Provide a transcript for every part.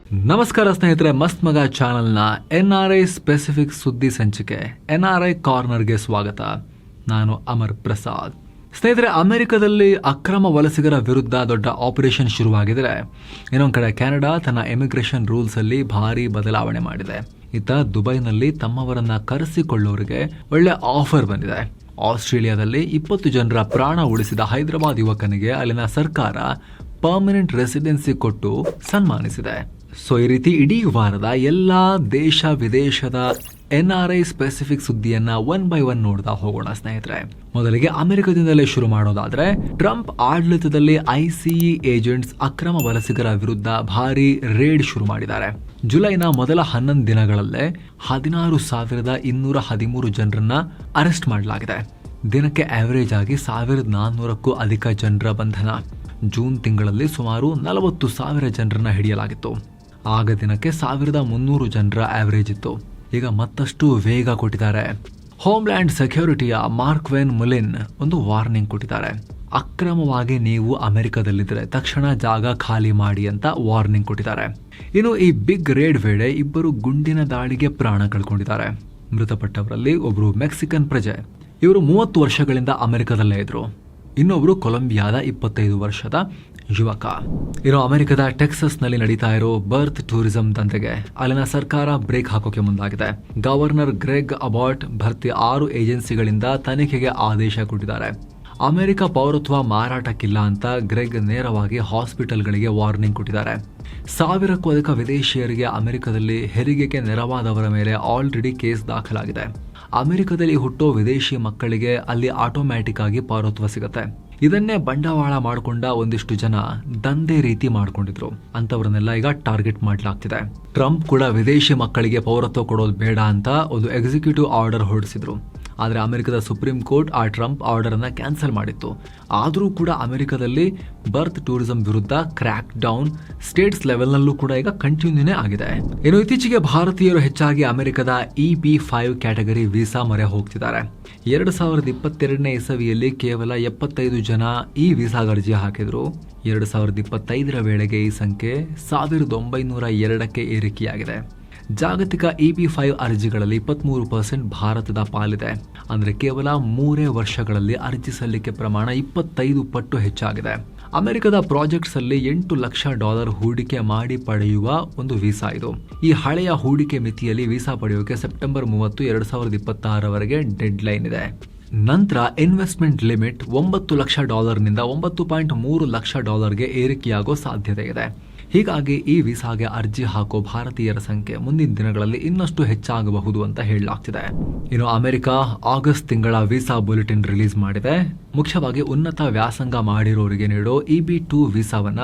ನಮಸ್ಕಾರ ಸ್ನೇಹಿತರೆ, ಮಸ್ತ್ ಮಗ ಚಾನಲ್ನ NRI ಸ್ಪೆಸಿಫಿಕ್ ಸುದ್ದಿ ಸಂಚಿಕೆ NRI ಕಾರ್ನರ್ಗೆ ಸ್ವಾಗತ. ನಾನು ಅಮರ್ ಪ್ರಸಾದ್. ಸ್ನೇಹಿತರೆ, ಅಮೆರಿಕದಲ್ಲಿ ಅಕ್ರಮ ವಲಸಿಗರ ವಿರುದ್ಧ ದೊಡ್ಡ ಆಪರೇಷನ್ ಶುರುವಾಗಿದ್ರೆ, ಇನ್ನೊಂದು ಕಡೆ ಕೆನಡಾ ತನ್ನ ಇಮಿಗ್ರೇಷನ್ ರೂಲ್ಸ್ ಅಲ್ಲಿ ಭಾರಿ ಬದಲಾವಣೆ ಮಾಡಿದೆ. ಇತ್ತ ದುಬೈನಲ್ಲಿ ತಮ್ಮವರನ್ನ ಕರೆಸಿಕೊಳ್ಳೋರಿಗೆ ಒಳ್ಳೆ ಆಫರ್ ಬಂದಿದೆ. ಆಸ್ಟ್ರೇಲಿಯಾದಲ್ಲಿ 20 ಜನರ ಪ್ರಾಣ ಉಳಿಸಿದ ಹೈದರಾಬಾದ್ ಯುವಕನಿಗೆ ಅಲ್ಲಿನ ಸರ್ಕಾರ ಪರ್ಮನೆಂಟ್ ರೆಸಿಡೆನ್ಸಿ ಕೊಟ್ಟು ಸನ್ಮಾನಿಸಿದೆ. ಸೊ ಈ ರೀತಿ ಇಡೀ ವಾರದ ಎಲ್ಲಾ ದೇಶ ವಿದೇಶದ NRI ಸ್ಪೆಸಿಫಿಕ್ ಸುದ್ದಿಯನ್ನ ಒನ್ ಬೈ ಒನ್ ನೋಡ್ತಾ ಹೋಗೋಣ ಸ್ನೇಹಿತರೆ. ಮೊದಲಿಗೆ ಅಮೆರಿಕದಿಂದಲೇ ಶುರು ಮಾಡೋದಾದ್ರೆ, ಟ್ರಂಪ್ ಆಡಳಿತದಲ್ಲಿ ICE ಏಜೆಂಟ್ಸ್ ಅಕ್ರಮ ವಲಸಿಗರ ವಿರುದ್ಧ ಭಾರಿ ರೇಡ್ ಶುರು ಮಾಡಿದ್ದಾರೆ. ಜುಲೈನ ಮೊದಲ 11 ದಿನಗಳಲ್ಲೇ 16,213 ಜನರನ್ನ ಅರೆಸ್ಟ್ ಮಾಡಲಾಗಿದೆ. ದಿನಕ್ಕೆ ಆವರೇಜ್ ಆಗಿ 1,400ಕ್ಕೂ ಅಧಿಕ ಜನರ ಬಂಧನ. ಜೂನ್ ತಿಂಗಳಲ್ಲಿ ಸುಮಾರು 40,000 ಜನರನ್ನ ಹಿಡಿಯಲಾಗಿತ್ತು. ಆಗ ದಿನಕ್ಕೆ 1,300 ಜನರ ಆವರೇಜ್ ಇತ್ತು. ಈಗ ಮತ್ತಷ್ಟು ವೇಗ ಕೊಟ್ಟಿದ್ದಾರೆ. ಹೋಮ್ಲ್ಯಾಂಡ್ ಸೆಕ್ಯೂರಿಟಿಯ ಮಾರ್ಕ್ವೆನ್ ಮುಲಿನ್ ಒಂದು ವಾರ್ನಿಂಗ್ ಕೊಟ್ಟಿದ್ದಾರೆ. ಅಕ್ರಮವಾಗಿ ನೀವು ಅಮೆರಿಕದಲ್ಲಿದ್ದರೆ ತಕ್ಷಣ ಜಾಗ ಖಾಲಿ ಮಾಡಿ ಅಂತ ವಾರ್ನಿಂಗ್ ಕೊಟ್ಟಿದ್ದಾರೆ. ಇನ್ನು ಈ ಬಿಗ್ ರೇಡ್ ವೇಳೆ 2 ಗುಂಡಿನ ದಾಳಿಗೆ ಪ್ರಾಣ ಕಳ್ಕೊಂಡಿದ್ದಾರೆ. ಮೃತಪಟ್ಟವರಲ್ಲಿ ಒಬ್ರು ಮೆಕ್ಸಿಕನ್ ಪ್ರಜೆ. ಇವರು 30 ವರ್ಷಗಳಿಂದ ಅಮೆರಿಕದಲ್ಲೇ ಇದ್ರು. ಇನ್ನೊಬ್ರು ಕೊಲಂಬಿಯಾದ 25 ವರ್ಷದ ಯುವಕ. ಇನ್ನು ಅಮೆರಿಕದ ಟೆಕ್ಸಸ್ ನಲ್ಲಿ ನಡೀತಾ ಇರೋ ಬರ್ತ್ ಟೂರಿಸಂ ದಂಧೆಗೆ ಅಲ್ಲಿನ ಸರ್ಕಾರ ಬ್ರೇಕ್ ಹಾಕೋಕೆ ಮುಂದಾಗಿದೆ. ಗವರ್ನರ್ ಗ್ರೆಗ್ ಅಬಾಟ್ ಭರ್ತಿ 6 ಏಜೆನ್ಸಿಗಳಿಂದ ತನಿಖೆಗೆ ಆದೇಶ ಕೊಟ್ಟಿದ್ದಾರೆ. ಅಮೆರಿಕ ಪೌರತ್ವ ಮಾರಾಟಕ್ಕಿಲ್ಲ ಅಂತ ಗ್ರೆಗ್ ನೇರವಾಗಿ ಹಾಸ್ಪಿಟಲ್ಗಳಿಗೆ ವಾರ್ನಿಂಗ್ ಕೊಟ್ಟಿದ್ದಾರೆ. 1,000ಕ್ಕೂ ಅಧಿಕ ವಿದೇಶಿಯರಿಗೆ ಅಮೆರಿಕದಲ್ಲಿ ಹೆರಿಗೆಗೆ ನೆರವಾದವರ ಮೇಲೆ ಆಲ್ರೆಡಿ ಕೇಸ್ ದಾಖಲಾಗಿದೆ. ಅಮೆರಿಕದಲ್ಲಿ ಹುಟ್ಟೋ ವಿದೇಶಿ ಮಕ್ಕಳಿಗೆ ಅಲ್ಲಿ ಆಟೋಮ್ಯಾಟಿಕ್ ಆಗಿ ಪೌರತ್ವ ಸಿಗುತ್ತೆ. ಇದನ್ನೇ ಬಂಡವಾಳ ಮಾಡಿಕೊಂಡ ಒಂದಿಷ್ಟು ಜನ ದಂಧೆ ರೀತಿ ಮಾಡ್ಕೊಂಡಿದ್ರು. ಅಂತವರನ್ನೆಲ್ಲ ಈಗ ಟಾರ್ಗೆಟ್ ಮಾಡಲಾಗ್ತಿದೆ. ಟ್ರಂಪ್ ಕೂಡ ವಿದೇಶಿ ಮಕ್ಕಳಿಗೆ ಪೌರತ್ವ ಕೊಡೋದು ಬೇಡ ಅಂತ ಒಂದು ಎಕ್ಸಿಕ್ಯೂಟಿವ್ ಆರ್ಡರ್ ಹೊರಡಿಸಿದ್ರು. ಆದರೆ ಅಮೆರಿಕದ ಸುಪ್ರೀಂ ಕೋರ್ಟ್ ಆ ಟ್ರಂಪ್ ಆರ್ಡರ್ ಅನ್ನ ಕ್ಯಾನ್ಸಲ್ ಮಾಡಿತ್ತು. ಆದರೂ ಕೂಡ ಅಮೆರಿಕದಲ್ಲಿ ಬರ್ತ್ ಟೂರಿಸಂ ವಿರುದ್ಧ ಕ್ರ್ಯಾಕ್ ಡೌನ್ ಸ್ಟೇಟ್ಸ್ ಲೆವೆಲ್ನಲ್ಲೂ ಕೂಡ ಈಗ ಕಂಟಿನ್ಯೂನೇ ಆಗಿದೆ. ಇನ್ನು ಇತ್ತೀಚೆಗೆ ಭಾರತೀಯರು ಹೆಚ್ಚಾಗಿ ಅಮೆರಿಕದ EB-5 ಕ್ಯಾಟಗರಿ ವೀಸಾ ಮೊರೆ ಹೋಗ್ತಿದ್ದಾರೆ. 2022ನೇ ಇಸವಿಯಲ್ಲಿ ಕೇವಲ 75 ಜನ ಈ ವೀಸಾಗೆ ಅರ್ಜಿ ಹಾಕಿದ್ರು. 2025ರ ವೇಳೆಗೆ ಈ ಸಂಖ್ಯೆ 1,902ಕ್ಕೆ ಏರಿಕೆಯಾಗಿದೆ. ಜಾಗತಿಕ EB-5 ಅರ್ಜಿಗಳಲ್ಲಿ 23% ಭಾರತದ ಪಾಲಿದೆ. ಅಂದ್ರೆ ಕೇವಲ 3 ವರ್ಷಗಳಲ್ಲಿ ಅರ್ಜಿ ಸಲ್ಲಿಕೆ ಪ್ರಮಾಣ 25 ಪಟ್ಟು ಹೆಚ್ಚಾಗಿದೆ. ಅಮೆರಿಕದ ಪ್ರಾಜೆಕ್ಟ್ಸ್ ಅಲ್ಲಿ $8 ಲಕ್ಷ ಹೂಡಿಕೆ ಮಾಡಿ ಪಡೆಯುವ ಒಂದು ವೀಸಾ ಇದು. ಈ ಹಳೆಯ ಹೂಡಿಕೆ ಮಿತಿಯಲ್ಲಿ ವೀಸಾ ಪಡೆಯೋಕೆ ಸೆಪ್ಟೆಂಬರ್ 30, 2026ರವರೆಗೆ ಡೆಡ್ ಲೈನ್ ಇದೆ. ನಂತರ ಇನ್ವೆಸ್ಟ್ಮೆಂಟ್ ಲಿಮಿಟ್ $9 ಲಕ್ಷ ನಿಂದ $9.3 ಲಕ್ಷ ಏರಿಕೆಯಾಗೋ ಸಾಧ್ಯತೆ ಇದೆ. ಹೀಗಾಗಿ ಈ ವೀಸಾಗೆ ಅರ್ಜಿ ಹಾಕೋ ಭಾರತೀಯರ ಸಂಖ್ಯೆ ಮುಂದಿನ ದಿನಗಳಲ್ಲಿ ಇನ್ನಷ್ಟು ಹೆಚ್ಚಾಗಬಹುದು ಅಂತ ಹೇಳಲಾಗ್ತಿದೆ. ಇನ್ನು ಅಮೆರಿಕ ಆಗಸ್ಟ್ ತಿಂಗಳ ವೀಸಾ ಬುಲೆಟಿನ್ ರಿಲೀಸ್ ಮಾಡಿದೆ. ಮುಖ್ಯವಾಗಿ ಉನ್ನತ ವ್ಯಾಸಂಗ ಮಾಡಿರೋರಿಗೆ ನೀಡೋ EB-2 ವೀಸಾವನ್ನ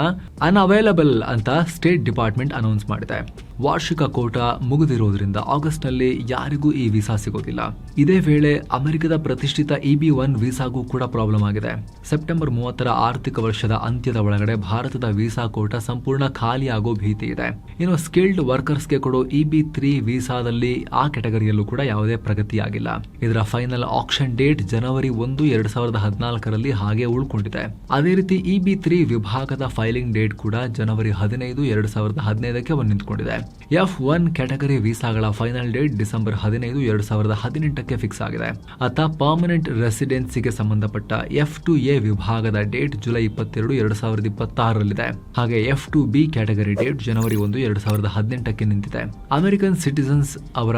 ಅನ್ಅವೈಲಬಲ್ ಅಂತ ಸ್ಟೇಟ್ ಡಿಪಾರ್ಟ್ಮೆಂಟ್ ಅನೌನ್ಸ್ ಮಾಡಿದೆ. ವಾರ್ಷಿಕ ಕೋಟಾ ಮುಗಿದಿರೋದ್ರಿಂದ ಆಗಸ್ಟ್ ನಲ್ಲಿ ಯಾರಿಗೂ ಈ ವೀಸಾ ಸಿಗೋದಿಲ್ಲ. ಇದೇ ವೇಳೆ ಅಮೆರಿಕದ ಪ್ರತಿಷ್ಠಿತ EB-1 ವೀಸಾಗೂ ಕೂಡ ಪ್ರಾಬ್ಲಮ್ ಆಗಿದೆ. ಸೆಪ್ಟೆಂಬರ್ 30ರ ಆರ್ಥಿಕ ವರ್ಷದ ಅಂತ್ಯದ ಒಳಗಡೆ ಭಾರತದ ವೀಸಾ ಕೋಟಾ ಸಂಪೂರ್ಣ ಖಾಲಿಯಾಗೋ ಭೀತಿ ಇದೆ. ಇನ್ನು ಸ್ಕಿಲ್ಡ್ ವರ್ಕರ್ಸ್ಗೆ ಕೊಡೋ EB-3 ವೀಸಾದಲ್ಲಿ ಆ ಕೆಟಗರಿಯಲ್ಲೂ ಕೂಡ ಯಾವುದೇ ಪ್ರಗತಿಯಾಗಿಲ್ಲ. ಇದರ ಫೈನಲ್ ಆಕ್ಷನ್ ಡೇಟ್ ಜನವರಿ 1, 2014ರಲ್ಲಿ ಹಾಗೆ ಉಳ್ಕೊಂಡಿದೆ. ಅದೇ ರೀತಿ EB-3 ವಿಭಾಗದ ಫೈಲಿಂಗ್ ಡೇಟ್ ಕೂಡ ಜನವರಿ 15, 2015ಕ್ಕೆ ನಿಂತ್ಕೊಂಡಿದೆ. F1 ಕ್ಯಾಟಗರಿ ವೀಸಾಗಳ ಫೈನಲ್ ಡೇಟ್ ಡಿಸೆಂಬರ್ 15, 2018ಕ್ಕೆ ಫಿಕ್ಸ್ ಆಗಿದೆ. ಅತ್ತ ಪರ್ಮನೆಂಟ್ ರೆಸಿಡೆನ್ಸಿಗೆ ಸಂಬಂಧಪಟ್ಟ F2A ವಿಭಾಗದ ಡೇಟ್ ಜುಲೈ 22, 2026ರಲ್ಲಿದೆ. ಹಾಗೆ F2B ಕ್ಯಾಟಗರಿ ಡೇಟ್ ಜನವರಿ 1, 2018ಕ್ಕೆ ನಿಂತಿದೆ. ಅಮೆರಿಕನ್ ಸಿಟಿಸನ್ಸ್ ಅವರ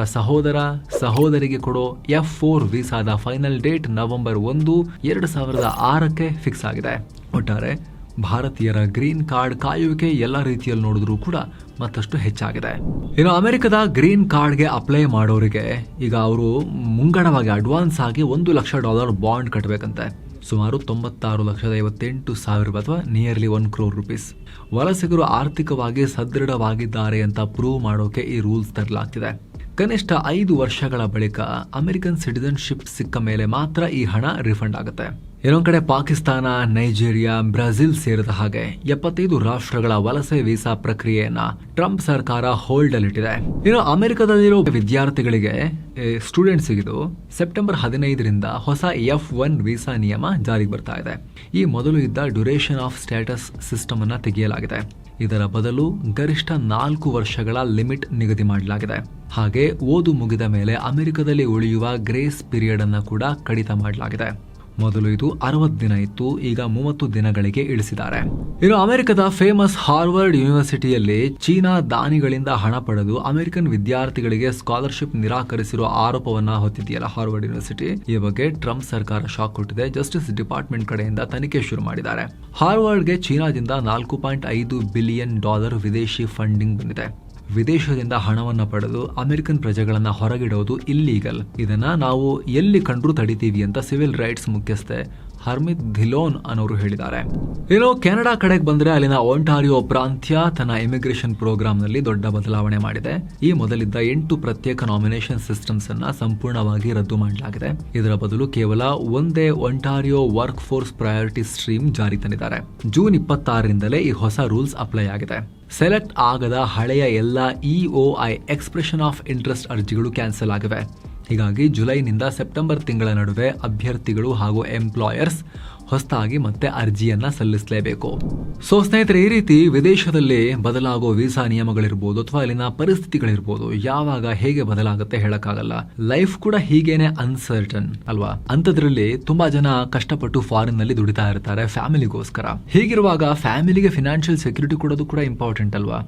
ಸಹೋದರಿಗೆ ಕೊಡೋ F4 ವೀಸಾದ ಫೈನಲ್ ಡೇಟ್ ನವೆಂಬರ್ 1, 2006ಕ್ಕೆ ಫಿಕ್ಸ್ ಆಗಿದೆ. ಒಟ್ಟಾರೆ ಭಾರತೀಯರ ಗ್ರೀನ್ ಕಾರ್ಡ್ ಕಾಯುವಿಕೆ ಎಲ್ಲ ರೀತಿಯಲ್ಲಿ ನೋಡಿದ್ರೂ ಕೂಡ ಮತ್ತಷ್ಟು ಹೆಚ್ಚಾಗಿದೆ. ಇನ್ನು ಅಮೆರಿಕದ ಗ್ರೀನ್ ಕಾರ್ಡ್ಗೆ ಅಪ್ಲೈ ಮಾಡೋರಿಗೆ ಈಗ ಅವರು ಮುಂಗಡವಾಗಿ ಅಡ್ವಾನ್ಸ್ ಆಗಿ $1 ಲಕ್ಷ ಬಾಂಡ್ ಕಟ್ಟಬೇಕಂತೆ. ಸುಮಾರು 96,58,000 ಅಥವಾ ನಿಯರ್ಲಿ 1 crore rupees. ವಲಸಿಗರು ಆರ್ಥಿಕವಾಗಿ ಸದೃಢವಾಗಿದ್ದಾರೆ ಅಂತ ಪ್ರೂವ್ ಮಾಡೋಕೆ ಈ ರೂಲ್ಸ್ ತರಲಾಗ್ತಿದೆ. ಕನಿಷ್ಠ 5 ವರ್ಷಗಳ ಬಳಿಕ ಅಮೆರಿಕನ್ ಸಿಟಿಸನ್ಶಿಪ್ ಸಿಕ್ಕ ಮೇಲೆ ಮಾತ್ರ ಈ ಹಣ ರಿಫಂಡ್ ಆಗುತ್ತೆ. ಇನ್ನೊಂದು ಕಡೆ ಪಾಕಿಸ್ತಾನ, ನೈಜೀರಿಯಾ, ಬ್ರೆಜಿಲ್ ಸೇರಿದ ಹಾಗೆ 75 ರಾಷ್ಟ್ರಗಳ ವಲಸೆ ವೀಸಾ ಪ್ರಕ್ರಿಯೆಯನ್ನ ಟ್ರಂಪ್ ಸರ್ಕಾರ ಹೋಲ್ಡ್ ಅಲ್ಲಿಟ್ಟಿದೆ. ಇನ್ನು ಅಮೆರಿಕದಲ್ಲಿರೋ ವಿದ್ಯಾರ್ಥಿಗಳಿಗೆ ಸ್ಟೂಡೆಂಟ್ಸ್ ಇದು ಸೆಪ್ಟೆಂಬರ್ 15ರಿಂದ ಹೊಸ F1 ವೀಸಾ ನಿಯಮ ಜಾರಿಗೆ ಬರ್ತಾ ಇದೆ. ಈ ಮೊದಲು ಇದ್ದ ಡ್ಯೂರೇಷನ್ ಆಫ್ ಸ್ಟೇಟಸ್ ಸಿಸ್ಟಮ್ ಅನ್ನ ತೆಗೆಯಲಾಗಿದೆ. ಇದರ ಬದಲು ಗರಿಷ್ಠ 4 ವರ್ಷಗಳ ಲಿಮಿಟ್ ನಿಗದಿ ಮಾಡಲಾಗಿದೆ. ಹಾಗೆ ಓದು ಮುಗಿದ ಮೇಲೆ ಅಮೆರಿಕದಲ್ಲಿ ಉಳಿಯುವ ಗ್ರೇಸ್ ಪೀರಿಯಡ್ ಅನ್ನು ಕೂಡ ಕಡಿತ ಮಾಡಲಾಗಿದೆ. ಮೊದಲು ಇದು 60 ದಿನ ಇತ್ತು, ಈಗ 30 ದಿನಗಳಿಗೆ ಇಳಿಸಿದ್ದಾರೆ. ಇನ್ನು ಅಮೆರಿಕದ ಫೇಮಸ್ ಹಾರ್ವರ್ಡ್ ಯೂನಿವರ್ಸಿಟಿಯಲ್ಲಿ ಚೀನಾ ದಾನಿಗಳಿಂದ ಹಣ ಪಡೆದು ಅಮೆರಿಕನ್ ವಿದ್ಯಾರ್ಥಿಗಳಿಗೆ ಸ್ಕಾಲರ್ಶಿಪ್ ನಿರಾಕರಿಸಿರುವ ಆರೋಪವನ್ನ ಹೊತ್ತಿದೆಯಲ್ಲ ಹಾರ್ವರ್ಡ್ ಯೂನಿವರ್ಸಿಟಿ. ಈ ಬಗ್ಗೆ ಟ್ರಂಪ್ ಸರ್ಕಾರ ಶಾಕ್ ಕೊಟ್ಟಿದೆ. ಜಸ್ಟಿಸ್ ಡಿಪಾರ್ಟ್ಮೆಂಟ್ ಕಡೆಯಿಂದ ತನಿಖೆ ಶುರು ಮಾಡಿದ್ದಾರೆ. ಹಾರ್ವರ್ಡ್ಗೆ ಚೀನಾದಿಂದ $4.5 ಬಿಲಿಯನ್ ವಿದೇಶಿ ಫಂಡಿಂಗ್ ಬಂದಿದೆ. ವಿದೇಶದಿಂದ ಹಣವನ್ನು ಪಡೆದು ಅಮೆರಿಕನ್ ಪ್ರಜೆಗಳನ್ನ ಹೊರಗಿಡೋದು ಇಲ್ಲೀಗಲ್. ಇದನ್ನ ನಾವು ಎಲ್ಲಿ ಕಂಡ್ರೂ ತಡಿತೀವಿ ಅಂತ ಸಿವಿಲ್ ರೈಟ್ಸ್ ಮುಖ್ಯಸ್ಥೆ ಹರ್ಮಿತ್ ಧಿಲೋನ್ ಅನ್ನೋರು ಹೇಳಿದ್ದಾರೆ. ಇನ್ನು ಕೆನಡಾ ಕಡೆಗೆ ಬಂದ್ರೆ ಅಲ್ಲಿನ ಒಂಟಾರಿಯೋ ಪ್ರಾಂತ್ಯ ತನ್ನ ಇಮಿಗ್ರೇಷನ್ ಪ್ರೋಗ್ರಾಂನಲ್ಲಿ ದೊಡ್ಡ ಬದಲಾವಣೆ ಮಾಡಿದೆ. ಈ ಮೊದಲಿದ್ದ 8 ಪ್ರತ್ಯೇಕ ನಾಮಿನೇಷನ್ ಸಿಸ್ಟಮ್ಸ್ ಅನ್ನ ಸಂಪೂರ್ಣವಾಗಿ ರದ್ದು ಮಾಡಲಾಗಿದೆ. ಇದರ ಬದಲು ಕೇವಲ ಒಂದೇ ಒಂಟಾರಿಯೋ ವರ್ಕ್ ಫೋರ್ಸ್ ಪ್ರಯಾರಿಟಿ ಸ್ಟ್ರೀಮ್ ಜಾರಿ ತಂದಿದ್ದಾರೆ. ಜೂನ್ 26ರಿಂದಲೇ ಈ ಹೊಸ ರೂಲ್ಸ್ ಅಪ್ಲೈ ಆಗಿದೆ. ಸೆಲೆಕ್ಟ್ ಆಗದ ಹಳೆಯ ಎಲ್ಲ EOI ಎಕ್ಸ್ಪ್ರೆಷನ್ ಆಫ್ ಇಂಟ್ರೆಸ್ಟ್ ಅರ್ಜಿಗಳು ಕ್ಯಾನ್ಸಲ್ ಆಗಿವೆ. ಹೀಗಾಗಿ ಜುಲೈನಿಂದ ಸೆಪ್ಟೆಂಬರ್ ತಿಂಗಳ ನಡುವೆ ಅಭ್ಯರ್ಥಿಗಳು ಹಾಗೂ ಎಂಪ್ಲಾಯರ್ಸ್ ಹೊಸದಾಗಿ ಮತ್ತೆ ಅರ್ಜಿಯನ್ನ ಸಲ್ಲಿಸಲೇಬೇಕು. ಸೊ ಸ್ನೇಹಿತರೆ, ಈ ರೀತಿ ವಿದೇಶದಲ್ಲಿ ಬದಲಾಗೋ ವೀಸಾ ನಿಯಮಗಳಿರ್ಬೋದು ಅಥವಾ ಅಲ್ಲಿನ ಪರಿಸ್ಥಿತಿಗಳಿರ್ಬೋದು, ಯಾವಾಗ ಹೇಗೆ ಬದಲಾಗುತ್ತೆ ಹೇಳಕ್ಕಾಗಲ್ಲ. ಲೈಫ್ ಕೂಡ ಹೀಗೇನೆ ಅನ್ಸರ್ಟನ್ ಅಲ್ವಾ. ಅಂಥದ್ರಲ್ಲಿ ತುಂಬಾ ಜನ ಕಷ್ಟಪಟ್ಟು ಫಾರಿನ್ ನಲ್ಲಿ ದುಡಿತಾ ಇರ್ತಾರೆ ಫ್ಯಾಮಿಲಿಗೋಸ್ಕರ. ಹೀಗಿರುವಾಗ ಫ್ಯಾಮಿಲಿಗೆ ಫಿನಾನ್ಷಿಯಲ್ ಸೆಕ್ಯೂರಿಟಿ ಕೊಡೋದು ಕೂಡ ಇಂಪಾರ್ಟೆಂಟ್ ಅಲ್ವಾ.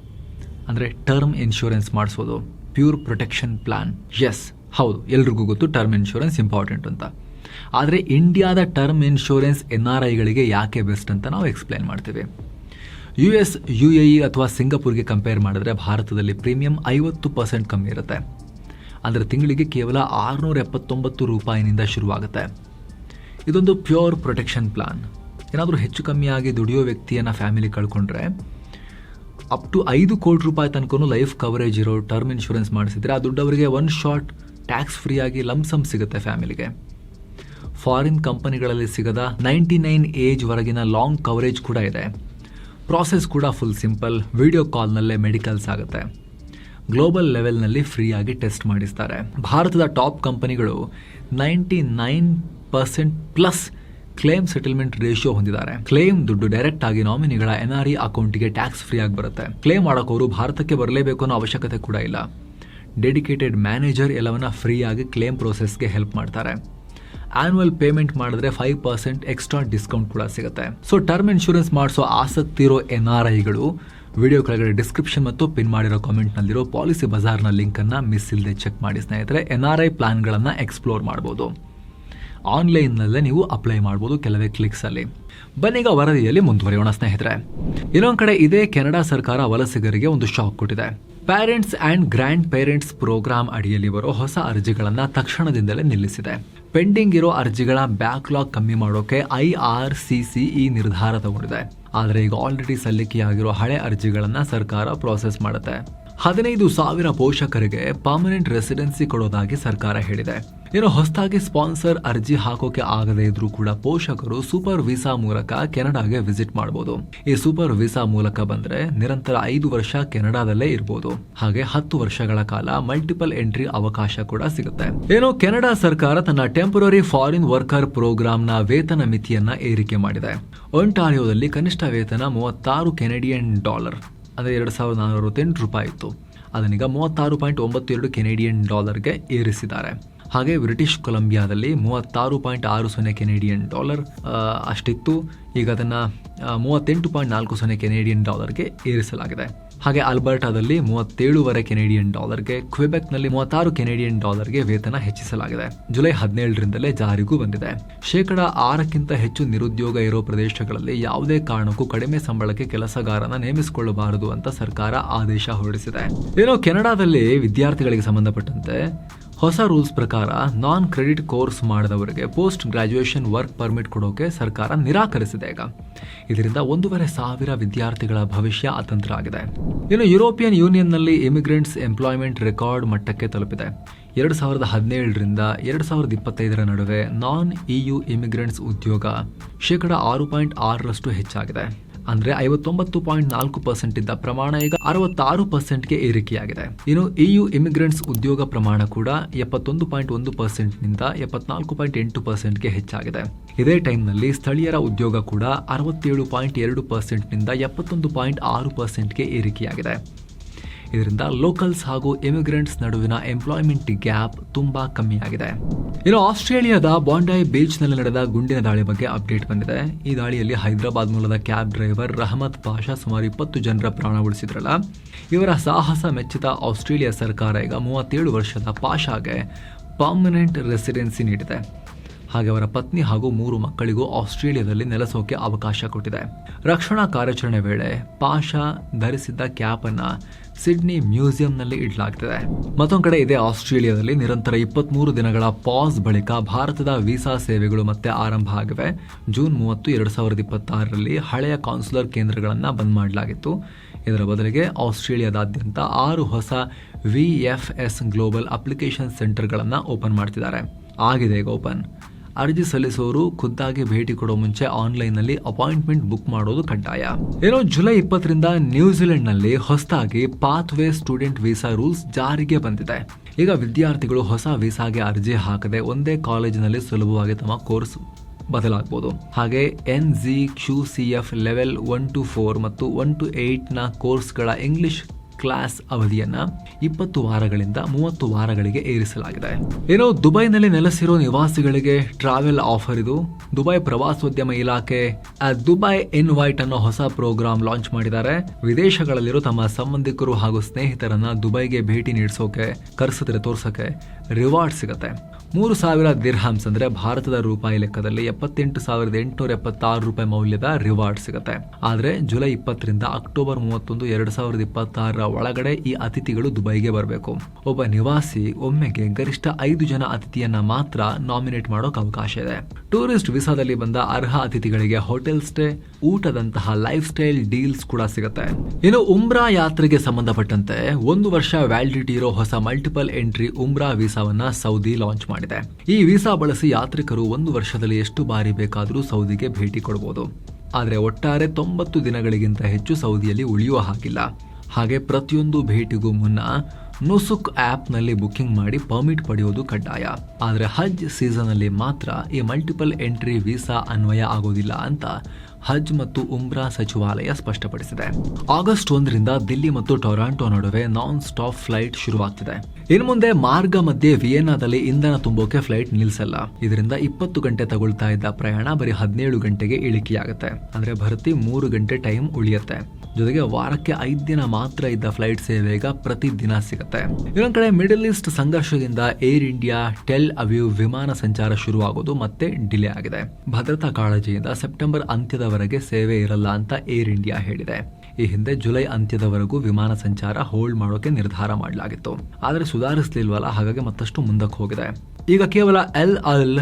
ಅಂದ್ರೆ ಟರ್ಮ್ ಇನ್ಶೂರೆನ್ಸ್ ಮಾಡಿಸೋದು, ಪ್ಯೂರ್ ಪ್ರೊಟೆಕ್ಷನ್ ಪ್ಲಾನ್. ಎಸ್ ಹೌದು, ಎಲ್ರಿಗೂ ಗೊತ್ತು ಟರ್ಮ್ ಇನ್ಶೂರೆನ್ಸ್ ಇಂಪಾರ್ಟೆಂಟ್ ಅಂತ. ಆದರೆ ಇಂಡಿಯಾದ ಟರ್ಮ್ ಇನ್ಶೂರೆನ್ಸ್ NRIಗಳಿಗೆ ಯಾಕೆ ಬೆಸ್ಟ್ ಅಂತ ನಾವು ಎಕ್ಸ್ಪ್ಲೈನ್ ಮಾಡ್ತೀವಿ. US, UAE ಅಥವಾ ಸಿಂಗಪುರ್ಗೆ ಕಂಪೇರ್ ಮಾಡಿದ್ರೆ ಭಾರತದಲ್ಲಿ ಪ್ರೀಮಿಯಂ 50% ಕಮ್ಮಿ ಇರುತ್ತೆ. ಅಂದರೆ ತಿಂಗಳಿಗೆ ಕೇವಲ $679 ಶುರುವಾಗುತ್ತೆ. ಇದೊಂದು ಪ್ಯೂರ್ ಪ್ರೊಟೆಕ್ಷನ್ ಪ್ಲಾನ್. ಏನಾದರೂ ಹೆಚ್ಚು ಕಮ್ಮಿಯಾಗಿ ದುಡಿಯೋ ವ್ಯಕ್ತಿಯನ್ನು ಫ್ಯಾಮಿಲಿ ಕಳ್ಕೊಂಡ್ರೆ ಅಪ್ ಟು $5 ಕೋಟಿ ತನಕ ಲೈಫ್ ಕವರೇಜ್ ಇರೋ ಟರ್ಮ್ ಇನ್ಶೂರೆನ್ಸ್ ಮಾಡಿಸಿದ್ರೆ ಆ ದುಡ್ಡು ಅವರಿಗೆ ಒನ್ ಶಾಟ್ ಟ್ಯಾಕ್ಸ್ ಫ್ರೀ ಆಗಿ ಲಂಸಮ್ ಸಿಗುತ್ತೆ ಫ್ಯಾಮಿಲಿಗೆ. ಫಾರಿನ್ ಕಂಪನಿಗಳಲ್ಲಿ ಸಿಗದ 99 ಏಜ್ ವರೆಗಿನ ಲಾಂಗ್ ಕವರೇಜ್ ಕೂಡ ಇದೆ. ಪ್ರಾಸೆಸ್ ಕೂಡ ಫುಲ್ ಸಿಂಪಲ್. ವಿಡಿಯೋ ಕಾಲ್ನಲ್ಲೇ ಮೆಡಿಕಲ್ಸ್ ಆಗುತ್ತೆ. ಗ್ಲೋಬಲ್ ಲೆವೆಲ್ನಲ್ಲಿ ಫ್ರೀ ಆಗಿ ಟೆಸ್ಟ್ ಮಾಡಿಸ್ತಾರೆ. ಭಾರತದ ಟಾಪ್ ಕಂಪನಿಗಳು 99% ಪ್ಲಸ್ ಕ್ಲೇಮ್ ಸೆಟಲ್ಮೆಂಟ್ ರೇಷಿಯೋ ಹೊಂದಿದ್ದಾರೆ. ಕ್ಲೇಮ್ ದುಡ್ಡು ಡೈರೆಕ್ಟ್ ಆಗಿ ನಾಮಿನಿಗಳ NRI ಅಕೌಂಟ್ಗೆ ಟ್ಯಾಕ್ಸ್ ಫ್ರೀ ಆಗಿ ಬರುತ್ತೆ. ಕ್ಲೇಮ್ ಮಾಡೋಕೋರು ಭಾರತಕ್ಕೆ ಬರಲೇಬೇಕು ಅನ್ನೋ ಅವಶ್ಯಕತೆ ಕೂಡ ಇಲ್ಲ. ಡೆಡಿಕೇಟೆಡ್ ಮ್ಯಾನೇಜರ್ ಎಲ್ಲವನ್ನ ಫ್ರೀ ಆಗಿ ಕ್ಲೇಮ್ ಪ್ರೋಸೆಸ್ಗೆ ಹೆಲ್ಪ್ ಮಾಡ್ತಾರೆ. ಆನ್ಯುವಲ್ ಪೇಮೆಂಟ್ ಮಾಡಿದ್ರೆ 5% ಎಕ್ಸ್ಟ್ರಾ ಡಿಸ್ಕೌಂಟ್ ಕೂಡ ಸಿಗುತ್ತೆ. ಸೊ ಟರ್ಮ್ ಇನ್ಶೂರೆನ್ಸ್ ಮಾಡಿಸೋ ಆಸಕ್ತಿ ಇರೋ NRIಗಳು ವಿಡಿಯೋ ಕೆಳಗಡೆ ಡಿಸ್ಕ್ರಿಪ್ಷನ್ ಮತ್ತು ಪಿನ್ ಮಾಡಿರೋ ಕಾಮೆಂಟ್ನಲ್ಲಿರೋ ಪಾಲಿಸಿ ಬಜಾರ್ನ ಲಿಂಕನ್ನು ಮಿಸ್ ಇಲ್ಲದೆ ಚೆಕ್ ಮಾಡಿ ಸ್ನೇಹಿತರೆ. NRI ಪ್ಲಾನ್ಗಳನ್ನು ಎಕ್ಸ್ಪ್ಲೋರ್ ಮಾಡ್ಬೋದು. ಆನ್ಲೈನ್ನಲ್ಲೇ ನೀವು ಅಪ್ಲೈ ಮಾಡ್ಬೋದು ಕೆಲವೇ ಕ್ಲಿಕ್ಸಲ್ಲಿ. ಬನ್ನೀಗ ವರದಿಯಲ್ಲಿ ಮುಂದುವರಿಯೋಣ ಸ್ನೇಹಿತರೆ. ಇನ್ನೊಂದು ಕಡೆ ಇದೇ ಕೆನಡಾ ಸರ್ಕಾರ ವಲಸಿಗರಿಗೆ ಒಂದು ಶಾಕ್ ಕೊಟ್ಟಿದೆ. Parents and grandparents programme ಅಡಿಯಲ್ಲಿ ಬರೋ ಹೊಸ ಅರ್ಜಿಗಳನ್ನು ತಕ್ಷಣದಿಂದಲೇ ನಿಲ್ಲಿಸಿದೆ. ಪೆಂಡಿಂಗ್ ಇರೋ ಅರ್ಜಿಗಳ ಬ್ಯಾಕ್ಲಾಗ್ ಕಮ್ಮಿ ಮಾಡೋಕೆ IRCC ಈ ನಿರ್ಧಾರ ತಗೊಂಡಿದೆ. ಆದರೆ ಈಗ ಆಲ್ರೆಡಿ ಸಲ್ಲಿಕೆಯಾಗಿರೋ ಹಳೆ ಅರ್ಜಿಗಳನ್ನು ಸರ್ಕಾರ ಪ್ರಾಸೆಸ್ ಮಾಡುತ್ತೆ. 15,000 ಪೋಷಕರಿಗೆ ಪರ್ಮನೆಂಟ್ ರೆಸಿಡೆನ್ಸಿ ಕೊಡೋದಾಗಿ ಸರ್ಕಾರ ಹೇಳಿದೆ. ಇನ್ನು ಹೊಸದಾಗಿ ಸ್ಪಾನ್ಸರ್ ಅರ್ಜಿ ಹಾಕೋಕೆ ಆಗದೇ ಇದ್ರೂ ಕೂಡ ಪೋಷಕರು ಸೂಪರ್ ವೀಸಾ ಮೂಲಕ ಕೆನಡಾಗೆ ವಿಸಿಟ್ ಮಾಡಬಹುದು. ಈ ಸೂಪರ್ ವೀಸಾ ಮೂಲಕ ಬಂದ್ರೆ ನಿರಂತರ 5 ವರ್ಷ ಕೆನಡಾದಲ್ಲೇ ಇರಬಹುದು. ಹಾಗೆ 10 ವರ್ಷಗಳ ಕಾಲ ಮಲ್ಟಿಪಲ್ ಎಂಟ್ರಿ ಅವಕಾಶ ಕೂಡ ಸಿಗುತ್ತೆ. ಏನೋ ಕೆನಡಾ ಸರ್ಕಾರ ತನ್ನ ಟೆಂಪರರಿ ಫಾರಿನ್ ವರ್ಕರ್ ಪ್ರೋಗ್ರಾಂನ ವೇತನ ಮಿತಿಯನ್ನ ಏರಿಕೆ ಮಾಡಿದೆ. ಒಂಟಾರಿಯೋದಲ್ಲಿ ಕನಿಷ್ಠ ವೇತನ $36 ಅಂದರೆ $2,468 ಇತ್ತು. ಅದನ್ನೀಗ $36.92 ಏರಿಸಿದ್ದಾರೆ. ಹಾಗೆ ಬ್ರಿಟಿಷ್ ಕೊಲಂಬಿಯಾದಲ್ಲಿ $36.60 ಅಷ್ಟಿತ್ತು. ಈಗ ಅದನ್ನು $38.40 ಏರಿಸಲಾಗಿದೆ. ಹಾಗೆ ಆಲ್ಬರ್ಟಾದಲ್ಲಿ $37.50, ಕ್ವೆಬೆಕ್ನಲ್ಲಿ $36 ವೇತನ ಹೆಚ್ಚಿಸಲಾಗಿದೆ. ಜುಲೈ 17ರಿಂದಲೇ ಜಾರಿಗೂ ಬಂದಿದೆ. 6% ಹೆಚ್ಚು ನಿರುದ್ಯೋಗ ಇರೋ ಪ್ರದೇಶಗಳಲ್ಲಿ ಯಾವುದೇ ಕಾರಣಕ್ಕೂ ಕಡಿಮೆ ಸಂಬಳಕ್ಕೆ ಕೆಲಸಗಾರನ ನೇಮಿಸಿಕೊಳ್ಳಬಾರದು ಅಂತ ಸರ್ಕಾರ ಆದೇಶ ಹೊರಡಿಸಿದೆ. ಏನೋ ಕೆನಡಾದಲ್ಲಿ ವಿದ್ಯಾರ್ಥಿಗಳಿಗೆ ಸಂಬಂಧಪಟ್ಟಂತೆ ಹೊಸ ರೂಲ್ಸ್ ಪ್ರಕಾರ ನಾನ್ ಕ್ರೆಡಿಟ್ ಕೋರ್ಸ್ ಮಾಡಿದವರಿಗೆ ಪೋಸ್ಟ್ ಗ್ರಾಜುಯೇಷನ್ ವರ್ಕ್ ಪರ್ಮಿಟ್ ಕೊಡೋಕೆ ಸರ್ಕಾರ ನಿರಾಕರಿಸಿದೆ. ಈಗ ಇದರಿಂದ 1,500 ವಿದ್ಯಾರ್ಥಿಗಳ ಭವಿಷ್ಯ ಅತಂತ್ರ ಆಗಿದೆ. ಇನ್ನು ಯುರೋಪಿಯನ್ ಯೂನಿಯನ್ನಲ್ಲಿ ಇಮಿಗ್ರೆಂಟ್ಸ್ ಎಂಪ್ಲಾಯ್ಮೆಂಟ್ ರೆಕಾರ್ಡ್ ಮಟ್ಟಕ್ಕೆ ತಲುಪಿದೆ. 2017ರಿಂದ 2025 ನಡುವೆ ನಾನ್ EU ಇಮಿಗ್ರೆಂಟ್ಸ್ ಉದ್ಯೋಗ 6.6% ಹೆಚ್ಚಾಗಿದೆ. ಅಂದ್ರೆ 59.4% ಇದ್ದ ಪ್ರಮಾಣ ಈಗ 66%ಗೆ ಏರಿಕೆಯಾಗಿದೆ. ಇನ್ನು EU ಇಮಿಗ್ರೆಂಟ್ಸ್ ಉದ್ಯೋಗ ಪ್ರಮಾಣ ಕೂಡ 71.1% ನಿಂದ 74.8%ಗೆ ಹೆಚ್ಚಾಗಿದೆ. ಇದೇ ಟೈಮ್ನಲ್ಲಿ ಸ್ಥಳೀಯರ ಉದ್ಯೋಗ ಕೂಡ 67.2% ನಿಂದ 71.6%ಗೆ ಏರಿಕೆಯಾಗಿದೆ. ಇದರಿಂದ ಲೋಕಲ್ಸ್ ಹಾಗೂ ಇಮಿಗ್ರೆಂಟ್ಸ್ ನಡುವಿನ ಎಂಪ್ಲಾಯ್ಮೆಂಟ್ ಗ್ಯಾಪ್ ತುಂಬಾ ಕಮ್ಮಿಯಾಗಿದೆ. ಇನ್ನು ಆಸ್ಟ್ರೇಲಿಯಾದ ಬಾಂಡೈ ಬೀಚ್ ನಲ್ಲಿ ನಡೆದ ಗುಂಡಿನ ದಾಳಿ ಬಗ್ಗೆ ಅಪ್ಡೇಟ್ ಬಂದಿದೆ. ಈ ದಾಳಿಯಲ್ಲಿ ಹೈದರಾಬಾದ್ ಮೂಲದ ಕ್ಯಾಬ್ ಡ್ರೈವರ್ ರಹಮತ್ ಪಾಷಾ ಸುಮಾರು 20 ಜನರ ಪ್ರಾಣ ಉಳಿಸಿದ್ರಲ್ಲ, ಇವರ ಸಾಹಸ ಮೆಚ್ಚಿದ ಆಸ್ಟ್ರೇಲಿಯಾ ಸರ್ಕಾರ ಈಗ 37 ವರ್ಷದ ಪಾಷಾಗೆ ಪರ್ಮನೆಂಟ್ ರೆಸಿಡೆನ್ಸಿ ನೀಡಿದೆ. ಹಾಗೆ ಅವರ ಪತ್ನಿ ಹಾಗೂ 3 ಮಕ್ಕಳಿಗೂ ಆಸ್ಟ್ರೇಲಿಯಾದಲ್ಲಿ ನೆಲೆಸೋಕೆ ಅವಕಾಶ ಕೊಟ್ಟಿದೆ. ರಕ್ಷಣಾ ಕಾರ್ಯಾಚರಣೆ ವೇಳೆ ಪಾಷಾ ಧರಿಸಿದ್ದ ಕ್ಯಾಪ್ ಅನ್ನ ಸಿಡ್ನಿ ಮ್ಯೂಸಿಯಂನಲ್ಲಿ ಇಡಲಾಗ್ತಿದೆ. ಮತ್ತೊಂದು ಕಡೆ ಇದೇ ಆಸ್ಟ್ರೇಲಿಯಾದಲ್ಲಿ ನಿರಂತರ 23 ದಿನಗಳ ಪಾಸ್ ಬಳಿಕ ಭಾರತದ ವೀಸಾ ಸೇವೆಗಳು ಮತ್ತೆ ಆರಂಭ ಆಗಿವೆ. ಜೂನ್ 30, 2026ರಲ್ಲಿ ಹಳೆಯ ಕಾನ್ಸುಲರ್ ಕೇಂದ್ರಗಳನ್ನು ಬಂದ್ ಮಾಡಲಾಗಿತ್ತು. ಇದರ ಬದಲಿಗೆ ಆಸ್ಟ್ರೇಲಿಯಾದಾದ್ಯಂತ 6 ಹೊಸ VFS ಗ್ಲೋಬಲ್ ಅಪ್ಲಿಕೇಶನ್ ಸೆಂಟರ್ಗಳನ್ನು ಓಪನ್ ಮಾಡ್ತಿದ್ದಾರೆ. ಆಗಿದೆ ಈಗ ಓಪನ್. ಅರ್ಜಿ ಸಲ್ಲಿಸುವವರು ಖುದ್ದಾಗಿ ಭೇಟಿ ಕೊಡೋ ಮುಂಚೆ ಆನ್ಲೈನ್ನಲ್ಲಿ ಅಪಾಯಿಂಟ್ಮೆಂಟ್ ಬುಕ್ ಮಾಡೋದು ಕಡ್ಡಾಯ. ಏನೋ ಜುಲೈ 20ರಿಂದ ನ್ಯೂಜಿಲೆಂಡ್ನಲ್ಲಿ ಹೊಸದಾಗಿ ಪಾತ್ವೇ ಸ್ಟೂಡೆಂಟ್ ವೀಸಾ ರೂಲ್ಸ್ ಜಾರಿಗೆ ಬಂದಿದೆ. ಈಗ ವಿದ್ಯಾರ್ಥಿಗಳು ಹೊಸ ವೀಸಾಗೆ ಅರ್ಜಿ ಹಾಕದೆ ಒಂದೇ ಕಾಲೇಜಿನಲ್ಲಿ ಸುಲಭವಾಗಿ ತಮ್ಮ ಕೋರ್ಸ್ ಬದಲಾಗಬಹುದು. ಹಾಗೆ NZQCF ಲೆವೆಲ್ 1 to 4 ಮತ್ತು 1 to 8ನ ಕೋರ್ಸ್ಗಳ ಇಂಗ್ಲಿಷ್ ಕ್ಲಾಸ್ ಅವಧಿಯನ್ನ 20 ವಾರಗಳಿಂದ 30 ವಾರಗಳಿಗೆ ಏರಿಸಲಾಗಿದೆ. ಏನೋ ದುಬೈನಲ್ಲಿ ನೆಲೆಸಿರೋ ನಿವಾಸಿಗಳಿಗೆ ಟ್ರಾವೆಲ್ ಆಫರ್ ಇದು. ದುಬೈ ಪ್ರವಾಸೋದ್ಯಮ ಇಲಾಖೆ ದುಬೈ ಇನ್ವೈಟ್ ಅನ್ನೋ ಹೊಸ ಪ್ರೋಗ್ರಾಂ ಲಾಂಚ್ ಮಾಡಿದ್ದಾರೆ. ವಿದೇಶಗಳಲ್ಲಿರೋ ತಮ್ಮ ಸಂಬಂಧಿಕರು ಹಾಗೂ ಸ್ನೇಹಿತರನ್ನ ದುಬೈಗೆ ಭೇಟಿ ನೀಡಿಸೋಕೆ ಕರೆಸಿದ್ರೆ ತೋರ್ಸಕ್ಕೆ ರಿವಾರ್ಡ್ ಸಿಗುತ್ತೆ. 3,000 ದಿರ್ಹಮ್ಸ್ ಅಂದ್ರೆ ಭಾರತದ ರೂಪಾಯಿ ಲೆಕ್ಕದಲ್ಲಿ 78,876 ರೂಪಾಯಿ ಮೌಲ್ಯದ ರಿವಾರ್ಡ್ ಸಿಗುತ್ತೆ. ಆದ್ರೆ ಜುಲೈ 20ರಿಂದ ಅಕ್ಟೋಬರ್ 31, 2026 ಒಳಗಡೆ ಈ ಅತಿಥಿಗಳು ದುಬೈಗೆ ಬರಬೇಕು. ಒಬ್ಬ ನಿವಾಸಿ ಒಮ್ಮೆಗೆ ಗರಿಷ್ಠ 5 ಜನ ಅತಿಥಿಯನ್ನ ಮಾತ್ರ ನಾಮಿನೇಟ್ ಮಾಡೋಕೆ ಅವಕಾಶ ಇದೆ. ಟೂರಿಸ್ಟ್ ವೀಸಾದಲ್ಲಿ ಬಂದ ಅರ್ಹ ಅತಿಥಿಗಳಿಗೆ ಹೋಟೆಲ್ ಸ್ಟೇ, ಊಟದಂತಹ ಲೈಫ್ ಸ್ಟೈಲ್ ಡೀಲ್ಸ್ ಕೂಡ ಸಿಗುತ್ತೆ. ಇನ್ನು ಉಮ್ರಾ ಯಾತ್ರೆಗೆ ಸಂಬಂಧಪಟ್ಟಂತೆ 1 ವರ್ಷ ವ್ಯಾಲಿಡಿಟಿ ಇರೋ ಹೊಸ ಮಲ್ಟಿಪಲ್ ಎಂಟ್ರಿ ಉಮ್ರಾ ವೀಸಾವನ್ನ ಸೌದಿ ಲಾಂಚ್ ಮಾಡಿದೆ. ಈ ವೀಸಾ ಬಳಸಿ ಯಾತ್ರಿಕರು 1 ವರ್ಷದಲ್ಲಿ ಎಷ್ಟು ಬಾರಿ ಬೇಕಾದರೂ ಸೌದಿಗೆ ಭೇಟಿ ಕೊಡಬಹುದು. ಆದರೆ ಒಟ್ಟಾರೆ 90 ದಿನಗಳಿಗಿಂತ ಹೆಚ್ಚು ಸೌದಿಯಲ್ಲಿ ಉಳಿಯುವ ಹಾಗಿಲ್ಲ. ಹಾಗೆ ಪ್ರತಿಯೊಂದು ಭೇಟಿಗೂ ಮುನ್ನ ನುಸುಕ್ ಆ್ಯಪ್ನಲ್ಲಿ ಬುಕಿಂಗ್ ಮಾಡಿ ಪರ್ಮಿಟ್ ಪಡೆಯೋದು ಕಡ್ಡಾಯ. ಆದರೆ ಹಜ್ ಸೀಸನ್ ಅಲ್ಲಿ ಮಾತ್ರ ಈ ಮಲ್ಟಿಪಲ್ ಎಂಟ್ರಿ ವೀಸಾ ಅನ್ವಯ ಆಗೋದಿಲ್ಲ ಅಂತ ಹಜ್ ಮತ್ತು ಉಮ್ರಾ ಸಚಿವಾಲಯ ಸ್ಪಷ್ಟಪಡಿಸಿದೆ. ಆಗಸ್ಟ್ 1ರಿಂದ ದಿಲ್ಲಿ ಮತ್ತು ಟೊರಾಂಟೊ ನಡುವೆ ನಾನ್ ಸ್ಟಾಪ್ ಫ್ಲೈಟ್ ಶುರುವಾಗ್ತಿದೆ. ಇನ್ನು ಮುಂದೆ ಮಾರ್ಗ ಮಧ್ಯೆ ವಿಯೆನ್ನಾದಲ್ಲಿ ಇಂಧನ ತುಂಬೋಕೆ ಫ್ಲೈಟ್ ನಿಲ್ಸಲ್ಲ. ಇದರಿಂದ 20 ಗಂಟೆ ತಗೊಳ್ತಾ ಇದ್ದ ಪ್ರಯಾಣ ಬರೀ 17 ಗಂಟೆಗೆ ಇಳಿಕೆಯಾಗುತ್ತೆ. ಅಂದ್ರೆ ಭರ್ತಿ 3 ಗಂಟೆ ಟೈಮ್ ಉಳಿಯುತ್ತೆ. ಜೊತೆಗೆ ವಾರಕ್ಕೆ 5 ದಿನ ಮಾತ್ರ ಇದ್ದ ಫ್ಲೈಟ್ ಸೇವೆ ಈಗ ಪ್ರತಿ ದಿನ ಸಿಗುತ್ತೆ. ಇನ್ನೊಂದ್ ಕಡೆ ಮಿಡಲ್ ಈಸ್ಟ್ ಸಂಘರ್ಷದಿಂದ ಏರ್ ಇಂಡಿಯಾ ಟೆಲ್ ಅವೀವ್ ವಿಮಾನ ಸಂಚಾರ ಶುರುವಾಗೋದು ಮತ್ತೆ ಡಿಲೇ ಆಗಿದೆ. ಭದ್ರತಾ ಕಾಳಜಿಯಿಂದ ಸೆಪ್ಟೆಂಬರ್ ಅಂತ್ಯದವರೆಗೆ ಸೇವೆ ಇರಲ್ಲ ಅಂತ ಏರ್ ಇಂಡಿಯಾ ಹೇಳಿದೆ. ಈ ಹಿಂದೆ ಜುಲೈ ಅಂತ್ಯದವರೆಗೂ ವಿಮಾನ ಸಂಚಾರ ಹೋಲ್ಡ್ ಮಾಡೋಕೆ ನಿರ್ಧಾರ ಮಾಡಲಾಗಿತ್ತು. ಆದರೆ ಸುಧಾರಿಸಲಿಲ್ವಲ್ಲ, ಹಾಗಾಗಿ ಮತ್ತಷ್ಟು ಮುಂದಕ್ಕೆ ಹೋಗಿದೆ. ಈಗ ಕೇವಲ LL,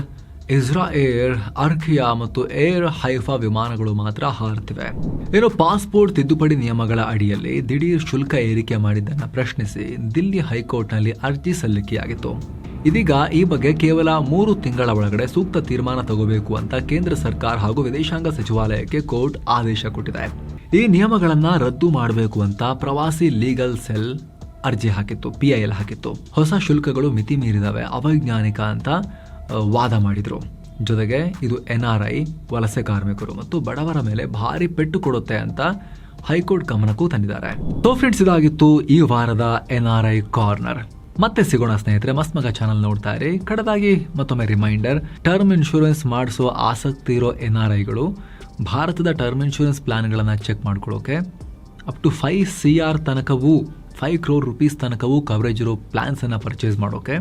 ಇಸ್ರಾಯೇಲ್, ಅರ್ಕಿಯಾ ಮತ್ತು ಏರ್ ಹೈಫಾ ವಿಮಾನಗಳು ಮಾತ್ರ ಹಾರುತ್ತಿವೆ. ಇನ್ನು ಪಾಸ್ಪೋರ್ಟ್ ತಿದ್ದುಪಡಿ ನಿಯಮಗಳ ಅಡಿಯಲ್ಲಿ ದಿಢೀರ್ ಶುಲ್ಕ ಏರಿಕೆ ಮಾಡಿದ್ದನ್ನು ಪ್ರಶ್ನಿಸಿ ದಿಲ್ಲಿ ಹೈಕೋರ್ಟ್ನಲ್ಲಿ ಅರ್ಜಿ ಸಲ್ಲಿಕೆಯಾಗಿತ್ತು. ಇದೀಗ ಈ ಬಗ್ಗೆ ಕೇವಲ 3 ತಿಂಗಳ ಒಳಗಡೆ ಸೂಕ್ತ ತೀರ್ಮಾನ ತಗೋಬೇಕು ಅಂತ ಕೇಂದ್ರ ಸರ್ಕಾರ ಹಾಗೂ ವಿದೇಶಾಂಗ ಸಚಿವಾಲಯಕ್ಕೆ ಕೋರ್ಟ್ ಆದೇಶ ಕೊಟ್ಟಿದೆ. ಈ ನಿಯಮಗಳನ್ನ ರದ್ದು ಮಾಡಬೇಕು ಅಂತ ಪ್ರವಾಸಿ ಲೀಗಲ್ ಸೆಲ್ ಅರ್ಜಿ ಹಾಕಿತ್ತು, PIL ಹಾಕಿತ್ತು. ಹೊಸ ಶುಲ್ಕಗಳು ಮಿತಿ ಮೀರಿದವೆ, ಅವೈಜ್ಞಾನಿಕ ಅಂತ ವಾದ ಮಾಡಿದ್ರು. ಜೊತೆಗೆ ಇದು NRI, ವಲಸೆ ಕಾರ್ಮಿಕರು ಮತ್ತು ಬಡವರ ಮೇಲೆ ಭಾರಿ ಪೆಟ್ಟು ಕೊಡುತ್ತೆ ಅಂತ ಹೈಕೋರ್ಟ್ ಗಮನಕ್ಕೂ ತಂದಿದ್ದಾರೆ. ಸೊ ಫ್ರೆಂಡ್ಸ್, ಇದಾಗಿತ್ತು ಈ ವಾರದ NRI ಕಾರ್ನರ್. ಮತ್ತೆ ಸಿಗೋಣ ಸ್ನೇಹಿತರೆ. ಮಸ್ತ್ ಮಗ ಚಾನಲ್ ನೋಡ್ತಾ ಇರಿ. ಕಡೆದಾಗಿ ಮತ್ತೊಮ್ಮೆ ರಿಮೈಂಡರ್, ಟರ್ಮ್ ಇನ್ಶೂರೆನ್ಸ್ ಮಾಡಿಸೋ ಆಸಕ್ತಿ ಇರೋ NRIಗಳು ಭಾರತದ ಟರ್ಮ್ ಇನ್ಶೂರೆನ್ಸ್ ಪ್ಲಾನ್ಗಳನ್ನು ಚೆಕ್ ಮಾಡ್ಕೊಳ್ಳೋಕೆ ಅಪ್ ಟು 5 CR ತನಕವೂ 5 crore rupees ತನಕವೂ ಕವರೇಜ್ ಇರೋ ಪ್ಲಾನ್ಸನ್ನು ಪರ್ಚೇಸ್ ಮಾಡೋಕೆ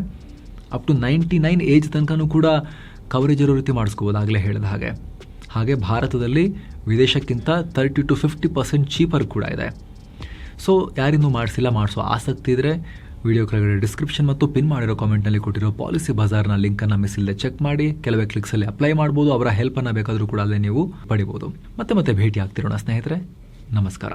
ಅಪ್ ಟು 99 ಏಜ್ ತನಕನೂ ಕೂಡ ಕವರೇಜ್ ಇರೋ ರೀತಿ ಮಾಡಿಸ್ಕೋಬೋದು, ಆಗಲೇ ಹೇಳಿದ ಹಾಗೆ. ಹಾಗೆ ಭಾರತದಲ್ಲಿ ವಿದೇಶಕ್ಕಿಂತ 30 to 50% ಚೀಪರ್ ಕೂಡ ಇದೆ. ಸೊ ಯಾರಿಂದೂ ಮಾಡಿಸಿಲ್ಲ, ಮಾಡಿಸೋ ಆಸಕ್ತಿ ಇದ್ದರೆ ವಿಡಿಯೋ ಕೆಳಗಡೆ ಡಿಸ್ಕ್ರಿಪ್ಷನ್ ಮತ್ತು ಪಿನ್ ಮಾಡಿರೋ ಕಾಮೆಂಟ್ನಲ್ಲಿ ಕೊಟ್ಟಿರೋ ಪಾಲಿಸಿ ಬಜಾರ್ನ ಲಿಂಕನ್ನು ಮಿಸ್ ಇಲ್ಲದೆ ಚೆಕ್ ಮಾಡಿ ಕೆಲವೇ ಕ್ಲಿಕ್ಸಲ್ಲಿ ಅಪ್ಲೈ ಮಾಡ್ಬೋದು. ಅವರ ಹೆಲ್ಪನ್ನು ಬೇಕಾದರೂ ಕೂಡ ಅಲ್ಲೇ ನೀವು ಪಡಿಬೋದು. ಮತ್ತೆ ಭೇಟಿ ಆಗ್ತಿರೋಣ ಸ್ನೇಹಿತರೆ. ನಮಸ್ಕಾರ.